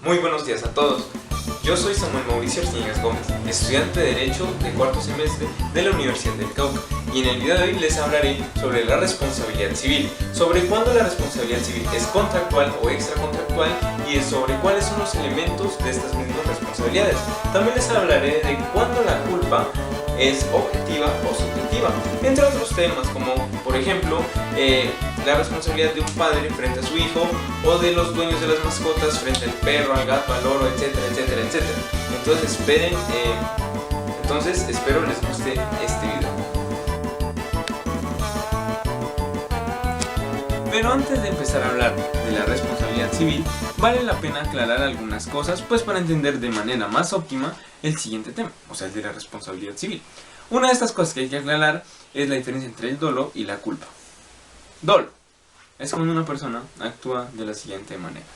Muy buenos días a todos. Yo soy Samuel Mauricio Arciniegas Gómez, estudiante de Derecho de cuarto semestre de la Universidad del Cauca, y en el video de hoy les hablaré sobre la responsabilidad civil, sobre cuándo la responsabilidad civil es contractual o extracontractual y sobre cuáles son los elementos de estas mismas responsabilidades. También les hablaré de cuándo la culpa es objetiva o subjetiva, entre otros temas como por ejemplo la responsabilidad de un padre frente a su hijo o de los dueños de las mascotas frente al perro, al gato, al loro, etcétera, etcétera, etcétera. Entonces espero les guste este video. Pero antes de empezar a hablar de la responsabilidad civil, vale la pena aclarar algunas cosas, pues para entender de manera más óptima el siguiente tema, o sea, el de la responsabilidad civil. Una de estas cosas que hay que aclarar es la diferencia entre el dolo y la culpa. Dolo es cuando una persona actúa de la siguiente manera.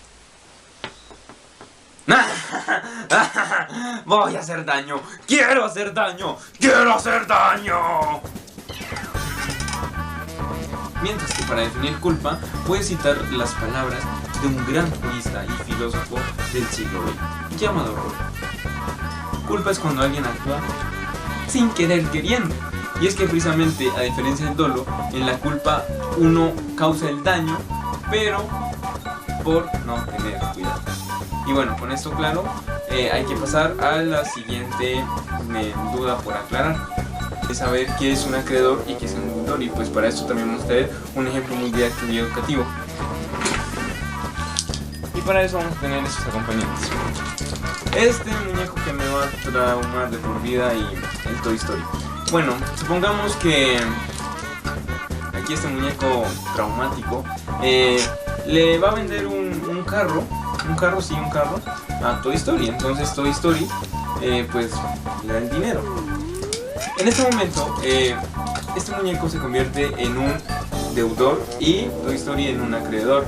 Voy a hacer daño, quiero hacer daño, quiero hacer daño. Mientras que para definir culpa puedes citar las palabras de un gran jurista y filósofo del siglo XX llamado Rousseau. Culpa es cuando alguien actúa sin querer queriendo. Y es que precisamente, a diferencia del dolo, en la culpa uno causa el daño, pero por no tener cuidado. Y bueno, con esto claro, hay que pasar a la siguiente duda por aclarar. Es saber qué es un acreedor y qué es un deudor, y pues para esto también vamos a tener un ejemplo muy didáctico y educativo. Y para eso vamos a tener estos acompañantes. Este muñeco que me va a traumar de por vida y el Toy Story. Bueno, supongamos que aquí este muñeco traumático le va a vender un carro a Toy Story. Entonces Toy Story pues le da el dinero. En este momento este muñeco se convierte en un deudor y Toy Story en un acreedor.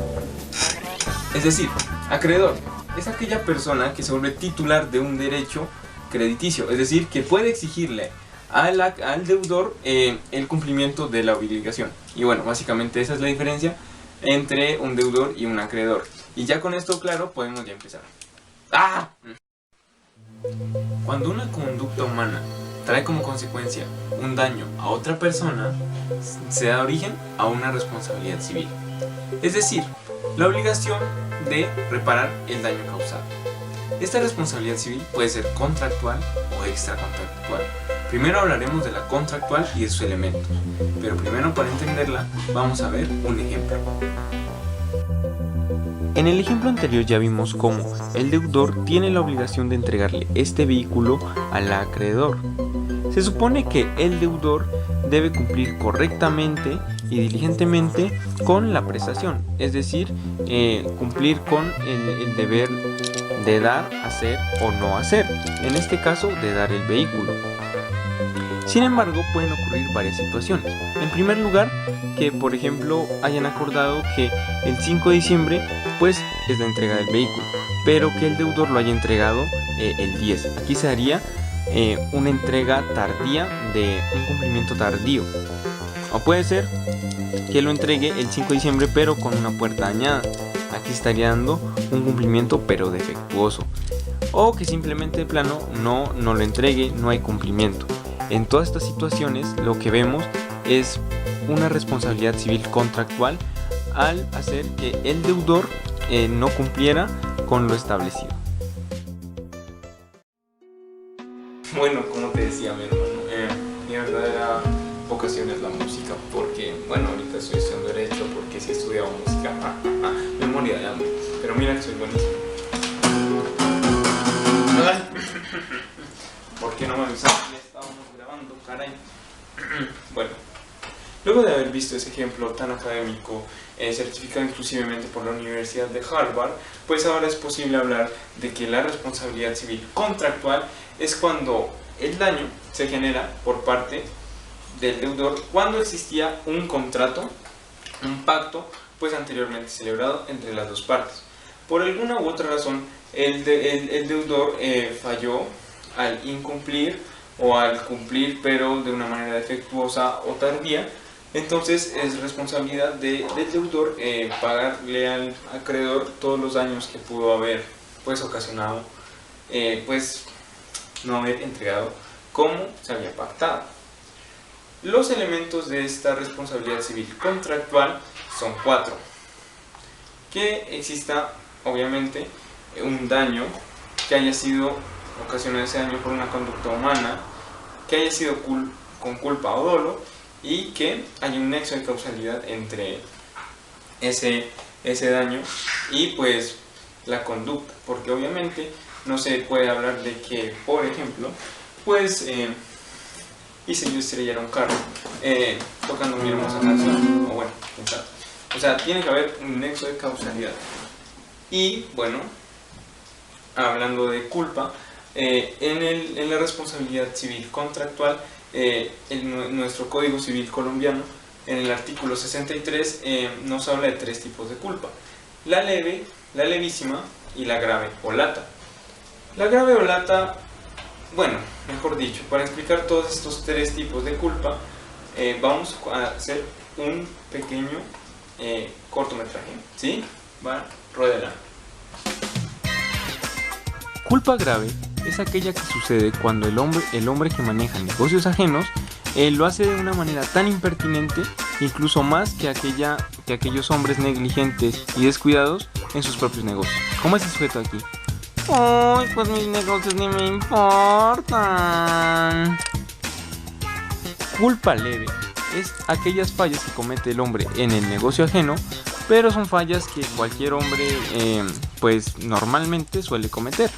Es decir, acreedor es aquella persona que se vuelve titular de un derecho crediticio, es decir, que puede exigirle al deudor el cumplimiento de la obligación. Y bueno, básicamente esa es la diferencia entre un deudor y un acreedor. Y ya con esto claro, podemos ya empezar. ¡Ah! Cuando una conducta humana trae como consecuencia un daño a otra persona, se da origen a una responsabilidad civil. Es decir, la obligación de reparar el daño causado. Esta responsabilidad civil puede ser contractual o extracontractual. Primero hablaremos de la contractual y de sus elementos, pero primero, para entenderla, vamos a ver un ejemplo. En el ejemplo anterior ya vimos cómo el deudor tiene la obligación de entregarle este vehículo al acreedor. Se supone que el deudor debe cumplir correctamente y diligentemente con la prestación, es decir, cumplir con el deber de dar, hacer o no hacer, en este caso de dar el vehículo. Sin embargo, pueden ocurrir varias situaciones. En primer lugar, que por ejemplo hayan acordado que el 5 de diciembre pues es la entrega del vehículo, pero que el deudor lo haya entregado el 10. Aquí se haría una entrega tardía de un cumplimiento tardío. O puede ser que lo entregue el 5 de diciembre pero con una puerta dañada. Aquí estaría dando un cumplimiento pero defectuoso. O que simplemente de plano no lo entregue, no hay cumplimiento. En todas estas situaciones lo que vemos es una responsabilidad civil contractual al hacer que el deudor no cumpliera con lo establecido. Bueno, como te decía mi hermano, mi verdadera vocación es la música, porque bueno, ahorita estoy estudiando Derecho, porque si estudiaba música, me moría de hambre, pero mira que soy buenísimo. ¿Por qué no me avisaron? Ya estábamos grabando, caray. Bueno, luego de haber visto ese ejemplo tan académico, certificado inclusivemente por la Universidad de Harvard, pues ahora es posible hablar de que la responsabilidad civil contractual es cuando el daño se genera por parte del deudor cuando existía un contrato, un pacto, pues anteriormente celebrado entre las dos partes. Por alguna u otra razón, el deudor falló al incumplir o al cumplir, pero de una manera defectuosa o tardía. Entonces es responsabilidad del deudor pagarle al acreedor todos los daños que pudo haber pues ocasionado pues no haber entregado como se había pactado. Los elementos de esta responsabilidad civil contractual son 4. Que exista obviamente un daño, que haya sido ocasionado ese daño por una conducta humana, que haya sido con culpa o dolo, y que haya un nexo de causalidad entre ese daño y pues la conducta, porque obviamente no se puede hablar de que, por ejemplo, pues hice yo estrellar un carro tocando mi hermosa canción, o bueno, quién sabe. O sea, tiene que haber un nexo de causalidad. Y bueno, hablando de culpa, en la responsabilidad civil contractual, en nuestro Código Civil colombiano, en el artículo 63, nos habla de 3 tipos de culpa: la leve, la levísima y la grave o lata. La grave o lata, bueno, mejor dicho, para explicar todos estos 3 tipos de culpa, vamos a hacer un pequeño cortometraje, ¿sí? Va, ruédela. Culpa grave es aquella que sucede cuando el hombre que maneja negocios ajenos lo hace de una manera tan impertinente, incluso más que aquellos hombres negligentes y descuidados en sus propios negocios. ¿Cómo es el sujeto aquí? ¡Ay, pues mis negocios ni me importan! Culpa leve es aquellas fallas que comete el hombre en el negocio ajeno, pero son fallas que cualquier hombre pues normalmente suele cometer.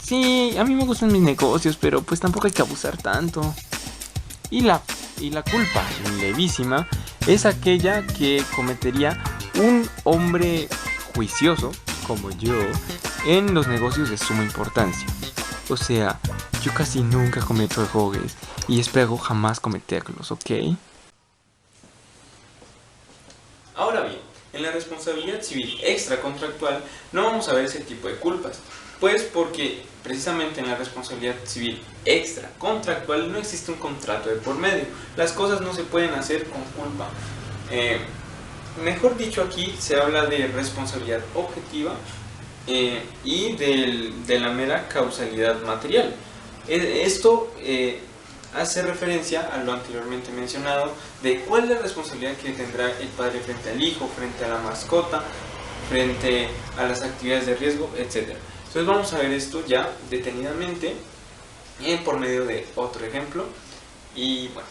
Sí, a mí me gustan mis negocios, pero pues tampoco hay que abusar tanto. Y la culpa levísima es aquella que cometería un hombre juicioso, como yo, en los negocios de suma importancia. O sea, yo casi nunca cometo errores y espero jamás cometerlos, ¿ok? Ahora bien, en la responsabilidad civil extracontractual no vamos a ver ese tipo de culpas, pues porque precisamente en la responsabilidad civil extracontractual no existe un contrato de por medio. Las cosas no se pueden hacer con culpa. Mejor dicho, aquí se habla de responsabilidad objetiva y de la mera causalidad material. Esto hace referencia a lo anteriormente mencionado de cuál es la responsabilidad que tendrá el padre frente al hijo, frente a la mascota, frente a las actividades de riesgo, etc. Entonces vamos a ver esto ya detenidamente por medio de otro ejemplo. Y bueno,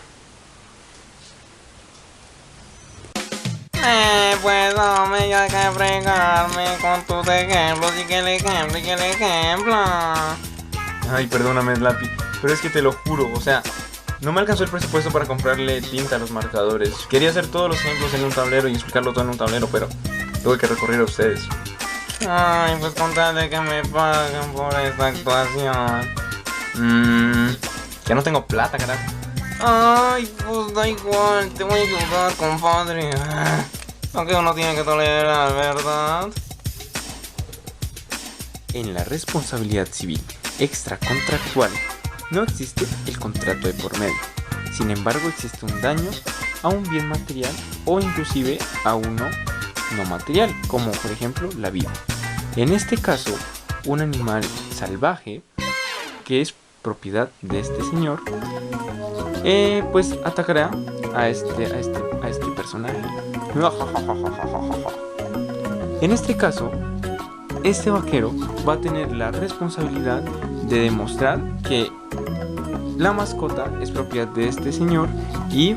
pues hombre, ya hay que fregarme con tus ejemplos y que el ejemplo. Ay, perdóname, Slappy, pero es que te lo juro, o sea, no me alcanzó el presupuesto para comprarle tinta a los marcadores. Quería hacer todos los ejemplos en un tablero y explicarlo todo en un tablero, pero tuve que recurrir a ustedes. Ay, pues contarle que me paguen por esta actuación. Que no tengo plata, carajo. Ay, pues da igual, te voy a ayudar, compadre. Aunque uno tiene que tolerar, ¿verdad? En la responsabilidad civil extracontractual no existe el contrato de por medio. Sin embargo, existe un daño a un bien material o inclusive a uno no material, como por ejemplo la vida. En este caso, un animal salvaje que es propiedad de este señor, pues atacará a este personaje. En este caso, este vaquero va a tener la responsabilidad de demostrar que la mascota es propiedad de este señor y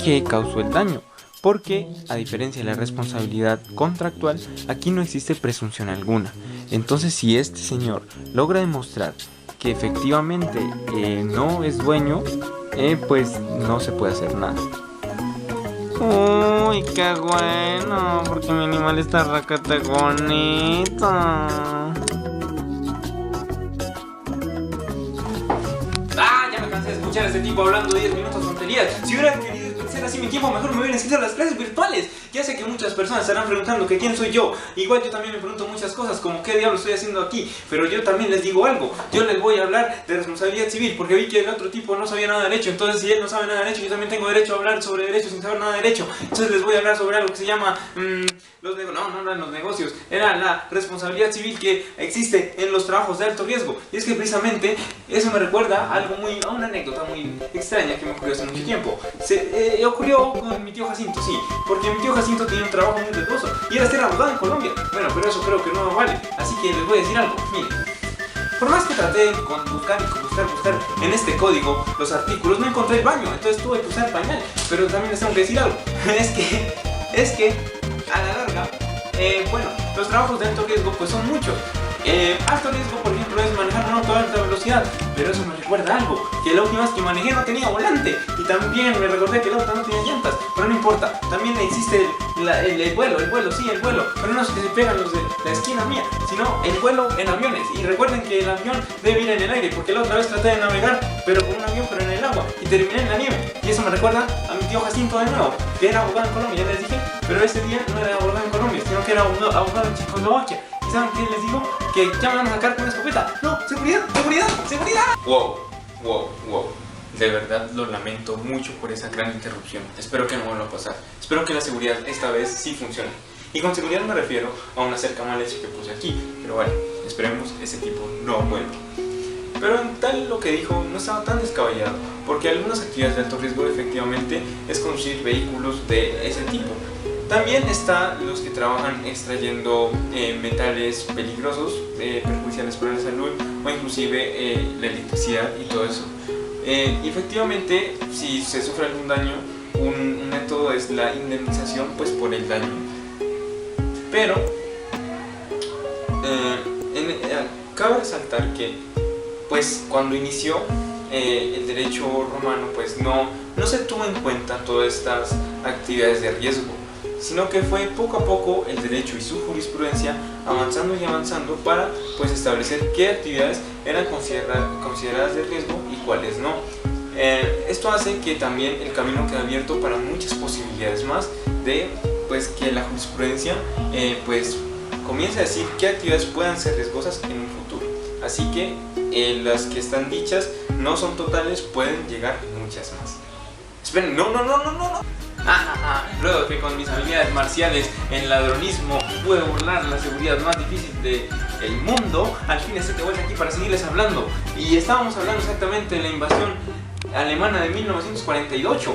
que causó el daño, porque a diferencia de la responsabilidad contractual, aquí no existe presunción alguna. Entonces, si este señor logra demostrar que efectivamente no es dueño, pues no se puede hacer nada. Uy, qué bueno, porque mi animal está racate bonito. ya me cansé de escuchar a este tipo hablando 10 minutos tonterías. Si hubieran querido ser así mi tiempo, mejor me hubiera inscrito a las clases virtuales. Ya sé que muchas personas estarán preguntando que quién soy yo. Igual yo también me pregunto muchas cosas, como qué diablo estoy haciendo aquí. Pero yo también les digo algo. Yo les voy a hablar de responsabilidad civil, porque vi que el otro tipo no sabía nada de derecho. Entonces si él no sabe nada de derecho, yo también tengo derecho a hablar sobre derecho sin saber nada de derecho. Entonces les voy a hablar sobre algo que se llama... no eran los negocios, era la responsabilidad civil que existe en los trabajos de alto riesgo. Y es que precisamente eso me recuerda a una anécdota muy extraña que me ocurrió hace mucho tiempo. Ocurrió con mi tío Jacinto, sí, porque mi tío Jacinto tenía un trabajo muy riesgoso y era ser abogado en Colombia. Bueno, pero eso creo que no vale, así que les voy a decir algo. Miren, por más que traté de buscar en este código los artículos, no encontré el baño, entonces tuve que usar pañal. Pero también les tengo que decir algo, es que a la larga, los trabajos de alto riesgo pues son muchos. Alto riesgo, por ejemplo, es manejar un auto a alta velocidad, pero eso me recuerda algo, que la última vez que manejé no tenía volante, y también me recordé que el auto no tenía llantas, pero no importa, también existe el vuelo, pero no es que se pegan los de la esquina mía, sino el vuelo en aviones. Y recuerden que el avión debe ir en el aire, porque la otra vez traté de navegar, pero con un avión, pero en el agua, y terminé en la nieve. Y eso me recuerda a mi tío Jacinto de nuevo, que era abogado en Colombia, ya les dije, pero ese día no era abogado en Colombia, sino que era abogado en Checoslovaquia. ¿Y saben qué les digo? Que ya me van a sacar con una escopeta. ¡No! ¡Seguridad! ¡Seguridad! ¡Seguridad! Wow. De verdad lo lamento mucho por esa gran interrupción. Espero que no vuelva a pasar. Espero que la seguridad esta vez sí funcione. Y con seguridad me refiero a una cercamales que puse aquí. Pero bueno, esperemos ese tipo no vuelva. Pero en tal lo que dijo no estaba tan descabellado, porque algunas actividades de alto riesgo efectivamente es conducir vehículos de ese tipo. También están los que trabajan extrayendo metales peligrosos, perjudiciales para la salud, o inclusive la electricidad y todo eso. Y efectivamente, si se sufre algún daño, un método es la indemnización pues por el daño. Pero cabe resaltar que pues cuando inició el derecho romano pues no se tuvo en cuenta todas estas actividades de riesgo, sino que fue poco a poco el derecho y su jurisprudencia avanzando y avanzando para pues establecer qué actividades eran consideradas de riesgo y cuáles no. Esto hace que también el camino quede abierto para muchas posibilidades más de pues que la jurisprudencia pues comience a decir qué actividades puedan ser riesgosas en un futuro. Así que las que están dichas no son totales, pueden llegar muchas más. Esperen, no. Luego que con mis habilidades marciales en ladronismo pude burlar la seguridad más difícil del mundo, al fin estoy de vuelta aquí para seguirles hablando. Y estábamos hablando exactamente de la invasión alemana de 1948,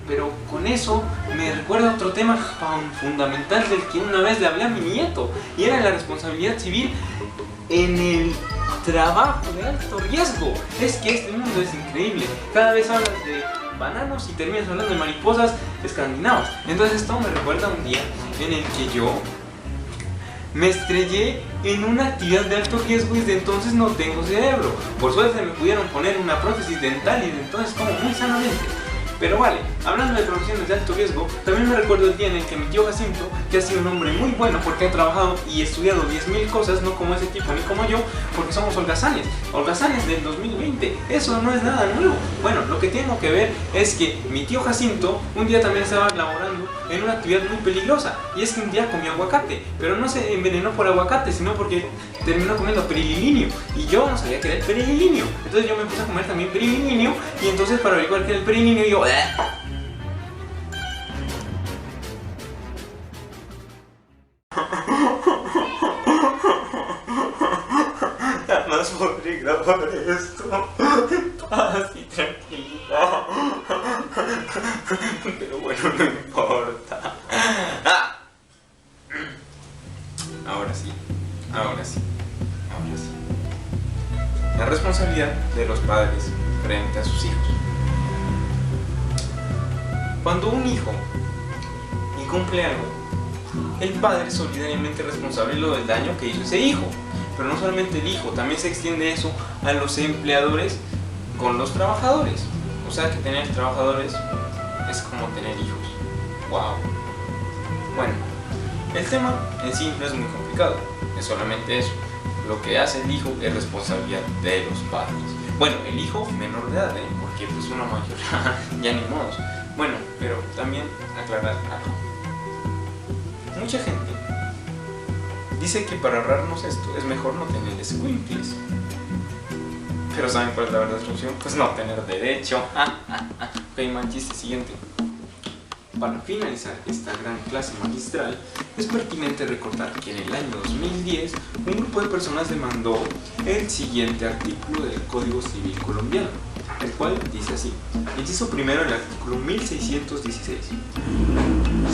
pero con eso me recuerda otro tema fundamental del que una vez le hablé a mi nieto, y era la responsabilidad civil en el trabajo de alto riesgo. Es que este mundo es increíble, cada vez hablas de bananos y terminas hablando de mariposas escandinavas. Entonces esto me recuerda un día en el que yo me estrellé en una actividad de alto riesgo y desde entonces no tengo cerebro. Por suerte me pudieron poner una prótesis dental y desde entonces como muy sanamente. Pero vale, hablando de profesiones de alto riesgo, también me recuerdo el día en el que mi tío Jacinto, que ha sido un hombre muy bueno porque ha trabajado y estudiado 10.000 cosas, no como ese tipo ni como yo, porque somos holgazanes del 2020, eso no es nada nuevo. Bueno, lo que tengo que ver es que mi tío Jacinto un día también estaba laborando en una actividad muy peligrosa, y es que un día comió aguacate, pero no se envenenó por aguacate, sino porque terminó comiendo perililinio, y yo no sabía que era el perililinio. Entonces yo me puse a comer también perililinio, y entonces para averiguar qué era el perililinio yo... Jamás podré grabar esto en paz y tranquilidad. Pero bueno, no importa. Ahora sí. La responsabilidad de los padres frente a sus hijos. Cuando un hijo incumple algo, el padre es solidariamente responsable de lo del daño que hizo ese hijo. Pero no solamente el hijo, también se extiende eso a los empleadores con los trabajadores. O sea que tener trabajadores es como tener hijos. ¡Wow! Bueno, el tema en sí no es muy complicado, es solamente eso. Lo que hace el hijo es responsabilidad de los padres. Bueno, el hijo menor de edad, porque pues uno mayor ya ni modos. Bueno, pero también aclarar algo. Mucha gente dice que para ahorrarnos esto es mejor no tener escuincles. Pero ¿saben cuál es la verdadera solución? Pues no tener derecho. Ok, man, chiste siguiente. Para finalizar esta gran clase magistral, es pertinente recordar que en el año 2010 un grupo de personas demandó el siguiente artículo del Código Civil colombiano, el cual dice así: inciso primero del artículo 1616.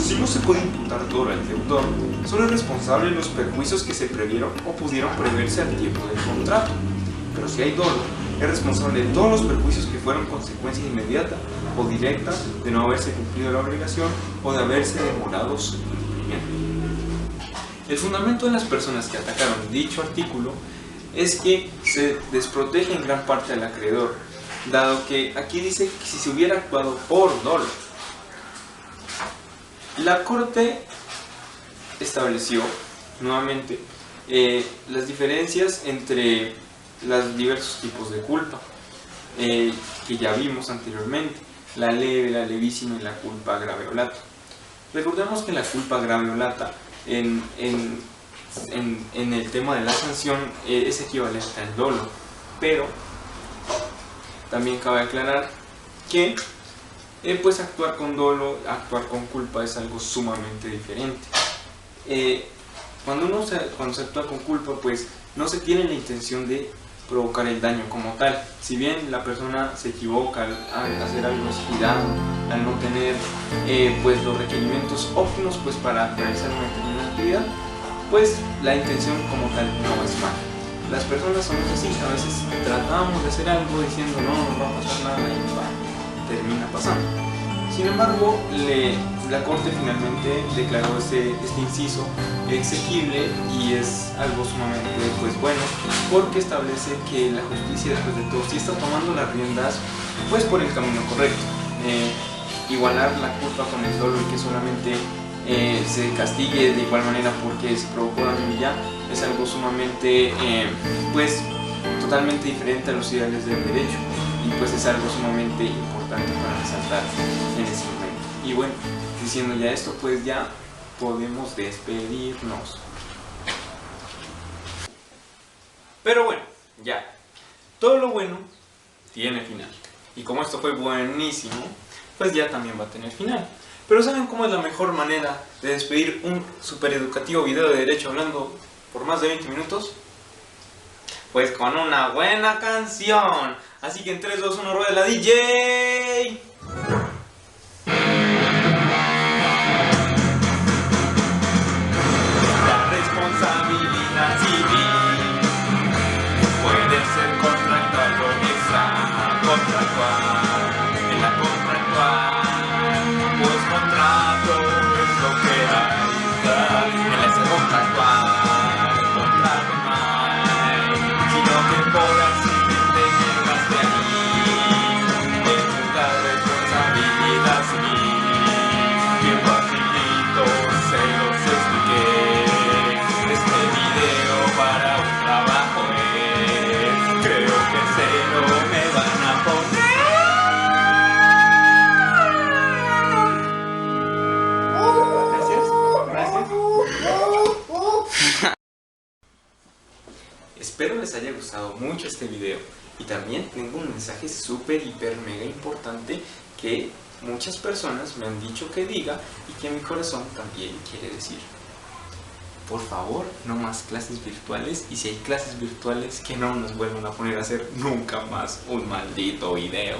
Si no se puede imputar dolo al deudor, solo es responsable de los perjuicios que se previeron o pudieron preverse al tiempo del contrato. Pero si hay dolo, es responsable de todos los perjuicios que fueron consecuencia inmediata o directa de no haberse cumplido la obligación o de haberse demorado su cumplimiento. El fundamento de las personas que atacaron dicho artículo es que se desprotege en gran parte al acreedor, dado que aquí dice que si se hubiera actuado por dolo. La Corte estableció nuevamente las diferencias entre los diversos tipos de culpa que ya vimos anteriormente: la leve, la levísima y la culpa grave o lata. Recordemos que la culpa grave o lata en el tema de la sanción es equivalente al dolo, pero también cabe aclarar que pues actuar con dolo, actuar con culpa es algo sumamente diferente. Cuando se actúa con culpa, pues no se tiene la intención de provocar el daño como tal. Si bien la persona se equivoca al hacer algo descuidado, al no tener pues los requerimientos óptimos pues para realizar una determinada actividad, pues la intención como tal no es mala. Las personas somos así, a veces tratamos de hacer algo diciendo no va a pasar nada y termina pasando. Sin embargo, la Corte finalmente declaró este inciso exequible y es algo sumamente pues bueno, porque establece que la justicia, después de todo, sí está tomando las riendas pues por el camino correcto. Igualar la culpa con el dolo y que solamente se castigue de igual manera porque se provocó daño y ya, es algo sumamente pues totalmente diferente a los ideales del derecho, y pues es algo sumamente importante para resaltar en ese momento. Y bueno, diciendo ya esto, pues ya podemos despedirnos. Pero bueno, ya, todo lo bueno tiene final, y como esto fue buenísimo, pues ya también va a tener final. Pero ¿saben cómo es la mejor manera de despedir un super educativo video de derecho hablando por más de 20 minutos? Pues con una buena canción. Así que en 3, 2, 1, rueda la DJ. La responsabilidad civil puede ser contractual o extracontractual. En la contractual, pues contrato es lo que hay. En la extracontractual, contrato no hay, sino que por accidente llegaste ahí. Es la responsabilidad civil. Bien facilito se los expliqué. Este video para un trabajo es, creo que cero me van a poner. Espero les haya gustado mucho este video, y también tengo un mensaje súper, hiper, mega importante que muchas personas me han dicho que diga y que mi corazón también quiere decir. Por favor, no más clases virtuales, y si hay clases virtuales, que no nos vuelvan a poner a hacer nunca más un maldito video.